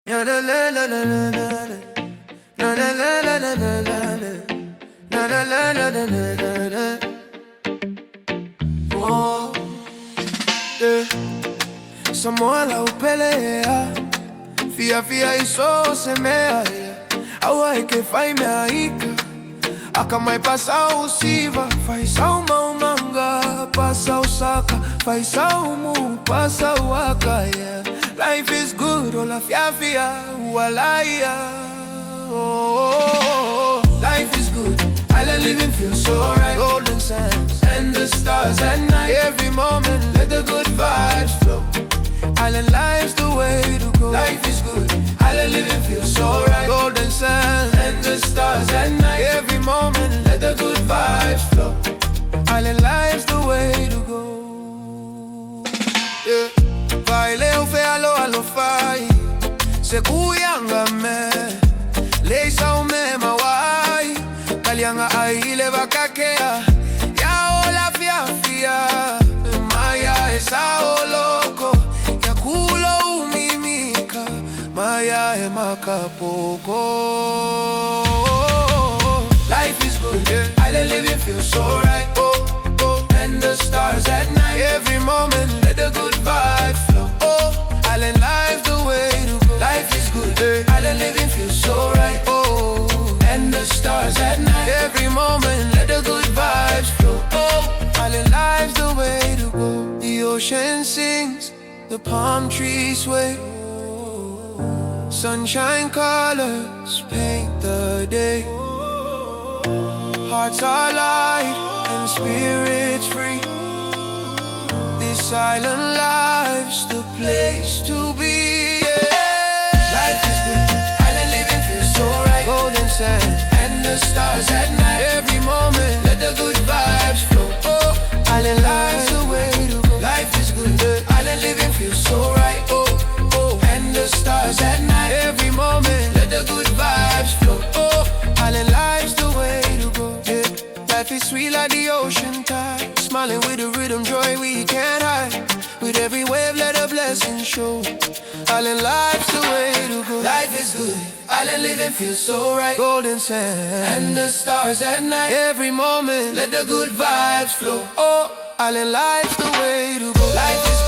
La la la la la la la la la la la la la la la la la la. Oh, yeah. Samoa la upelea Fiafia iso semea awa eke fai mea ika aka mai pasa usiva fai sau maumanga pasa usaka fai sau mu pasa waka. Yeah, life is good, Ola Fiafia walaya. Oh, life is good, island living feels so right. Golden sands and the stars at night. Every moment let the good vibes flow. Island life's the way to go. Life is good, island living feels so right. Golden sands and the stars at night. Every moment let the good vibes flow. Island life's the way to go. Yeah. Vai leo fe alo fai se kuyanga me leisa ume mawai kalianga ai le bakakea ya Ola Fiafia maya esa oloko ya kulo umimika maya e makapoko. Life is good, yeah. Island living feels so right. Oh, oh, and the stars at night. Every moment let the good vibes flow. Oh, island life's the way to go. Life is good, yeah. Island living feels so right. Oh, and the stars at night. Every moment let the good vibes flow. Oh, island life's the way to go. The ocean sings, the palm trees sway. Sunshine colors paint the day. Hearts are light and spirits free. This island life's the place to be. Yeah. Life is good, island living feels so right. Golden sand and the stars at night. Every moment let the good vibes flow. Oh, island life's the way to go. Life is good, island living feels so right. Oh, oh, and the stars at night. Every moment let the good vibes flow. Oh, island life's the way to go. Yeah. Life is sweet like the ocean tide, smiling with the rhythm, joy we can't hide. With every wave let a blessing show. Island life's the way to go. Life is good, island living feels so right. Golden sand and the stars at night. Every moment let the good vibes flow. Oh, island life's the way to go. Life is